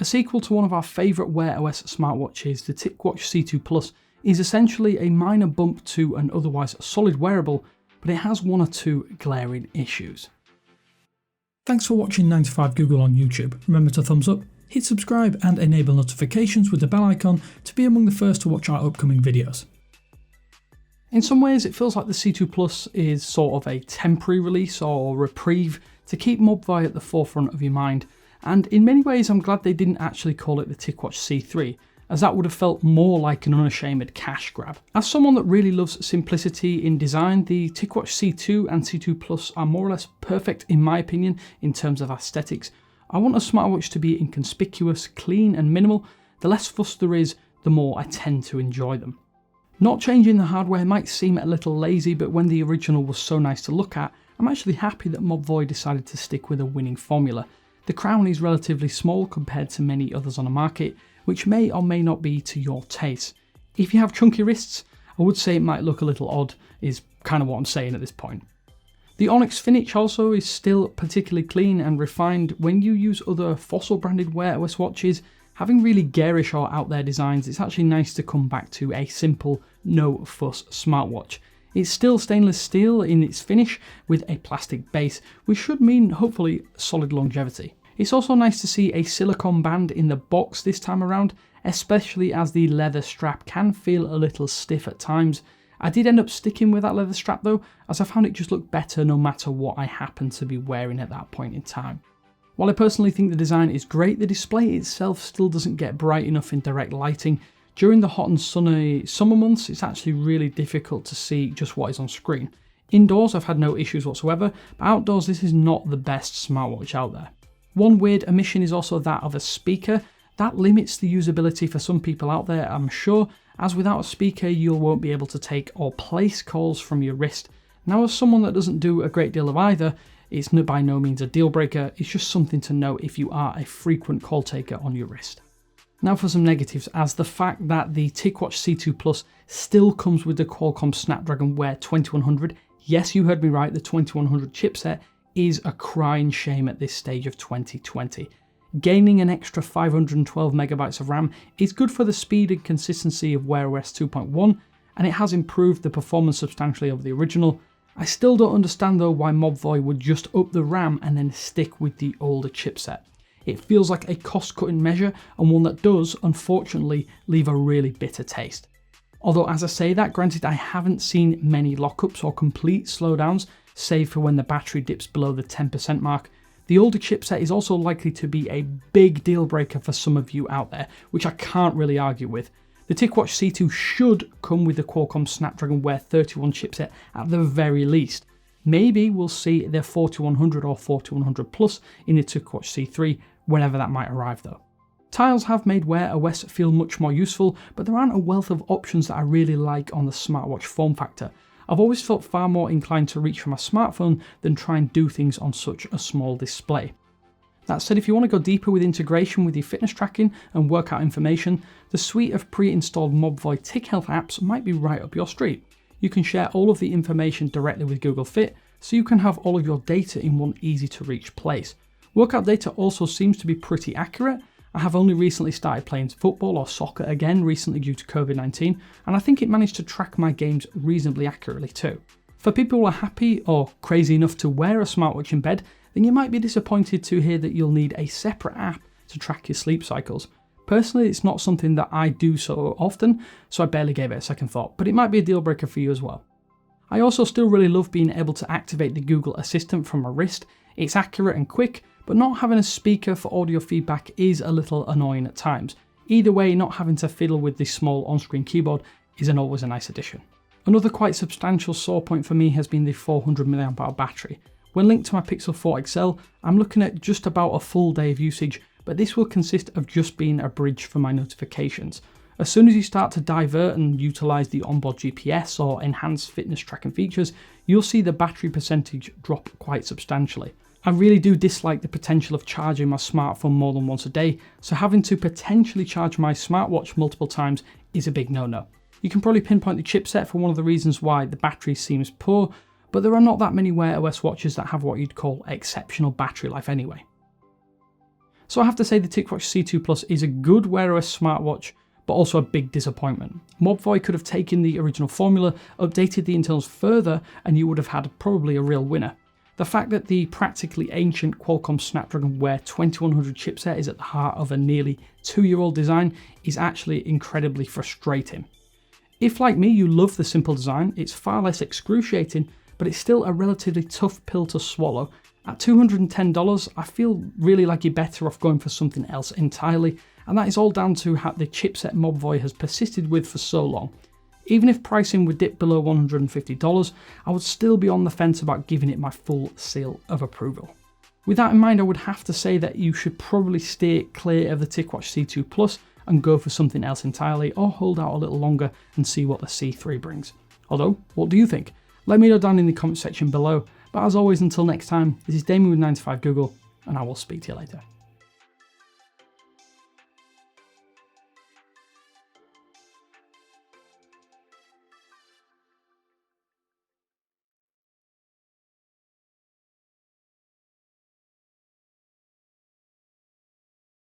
A sequel to one of our favourite Wear OS smartwatches, the TicWatch C2 Plus, is essentially a minor bump to an otherwise solid wearable, but it has one or two glaring issues. Thanks for watching 9 to 5 Google on YouTube. Remember to thumbs up, hit subscribe and enable notifications with the bell icon to be among the first to watch our upcoming videos. In some ways it feels like the C2 Plus is sort of a temporary release or reprieve to keep Mobvoi at the forefront of your mind, and in many ways I'm glad they didn't actually call it the TicWatch C3, as that would have felt more like an unashamed cash grab. As someone that really loves simplicity in design, the TicWatch C2 and C2 Plus are more or less perfect in my opinion in terms of aesthetics. I want a smartwatch to be inconspicuous, clean and minimal. The less fuss there is, the more I tend to enjoy them. Not changing the hardware might seem a little lazy, but when the original was so nice to look at, I'm actually happy that Mobvoi decided to stick with a winning formula. The crown is relatively small compared to many others on the market, which may or may not be to your taste. If you have chunky wrists, I would say it might look a little odd, is kind of what I'm saying at this point. The Onyx finish also is still particularly clean and refined. When you use other Fossil branded Wear OS watches, having really garish or out there designs, it's actually nice to come back to a simple, no fuss smartwatch. It's still stainless steel in its finish with a plastic base, which should mean hopefully solid longevity. It's also nice to see a silicone band in the box this time around, especially as the leather strap can feel a little stiff at times. I did end up sticking with that leather strap though, as I found it just looked better no matter what I happened to be wearing at that point in time. While I personally think the design is great, the display itself still doesn't get bright enough in direct lighting. During the hot and sunny summer months, it's actually really difficult to see just what is on screen. Indoors I've had no issues whatsoever, but outdoors this is not the best smartwatch out there. One weird omission is also that of a speaker. That limits the usability for some people out there, I'm sure, as without a speaker you won't be able to take or place calls from your wrist. Now as someone that doesn't do a great deal of either, it's by no means a deal breaker, it's just something to note if you are a frequent call taker on your wrist. Now for some negatives, as the fact that the TicWatch C2 Plus still comes with the Qualcomm Snapdragon Wear 2100, yes you heard me right, the 2100 chipset, is a crying shame at this stage of 2020. Gaining an extra 512 megabytes of RAM is good for the speed and consistency of Wear OS 2.1, and it has improved the performance substantially over the original. I still don't understand though why Mobvoi would just up the RAM and then stick with the older chipset. It feels like a cost-cutting measure and one that does, unfortunately, leave a really bitter taste. Although as I say that, granted I haven't seen many lockups or complete slowdowns, save for when the battery dips below the 10% mark, the older chipset is also likely to be a big deal breaker for some of you out there, which I can't really argue with. The TicWatch C2 should come with the Qualcomm Snapdragon Wear 31 chipset at the very least. Maybe we'll see the 4100 or 4100 Plus in the TicWatch C3, whenever that might arrive though. Tiles have made Wear OS feel much more useful, but there aren't a wealth of options that I really like on the smartwatch form factor. I've always felt far more inclined to reach for my smartphone than try and do things on such a small display. That said, if you want to go deeper with integration with your fitness tracking and workout information, the suite of pre-installed Mobvoi Tic Health apps might be right up your street. You can share all of the information directly with Google Fit, so you can have all of your data in one easy to reach place. Workout data also seems to be pretty accurate. I have only recently started playing football or soccer again recently due to COVID-19, and I think it managed to track my games reasonably accurately too. For people who are happy or crazy enough to wear a smartwatch in bed, then you might be disappointed to hear that you'll need a separate app to track your sleep cycles. Personally, it's not something that I do so often, so I barely gave it a second thought, but it might be a deal breaker for you as well. I also still really love being able to activate the Google Assistant from my wrist. It's accurate and quick, but not having a speaker for audio feedback is a little annoying at times. Either way, not having to fiddle with this small on-screen keyboard isn't always a nice addition. Another quite substantial sore point for me has been the 400 mAh battery. When linked to my Pixel 4 XL, I'm looking at just about a full day of usage, but this will consist of just being a bridge for my notifications. As soon as you start to divert and utilise the onboard GPS or enhanced fitness tracking features, you'll see the battery percentage drop quite substantially. I really do dislike the potential of charging my smartphone more than once a day, so having to potentially charge my smartwatch multiple times is a big no-no. You can probably pinpoint the chipset for one of the reasons why the battery seems poor, but there are not that many Wear OS watches that have what you'd call exceptional battery life anyway. So I have to say the TicWatch C2 Plus is a good Wear OS smartwatch, but also a big disappointment. Mobvoi could have taken the original formula, updated the internals further, and you would have had probably a real winner. The fact that the practically ancient Qualcomm Snapdragon Wear 2100 chipset is at the heart of a nearly 2-year-old design is actually incredibly frustrating. If, like me, you love the simple design, it's far less excruciating, but it's still a relatively tough pill to swallow. At $210, I feel really like you're better off going for something else entirely, and that is all down to how the chipset Mobvoi has persisted with for so long. Even if pricing would dip below $150, I would still be on the fence about giving it my full seal of approval. With that in mind, I would have to say that you should probably steer clear of the TicWatch C2 Plus and go for something else entirely, or hold out a little longer and see what the C3 brings. Although, what do you think? Let me know down in the comment section below. But as always, until next time, this is Damien with 9to5Google, and I will speak to you later.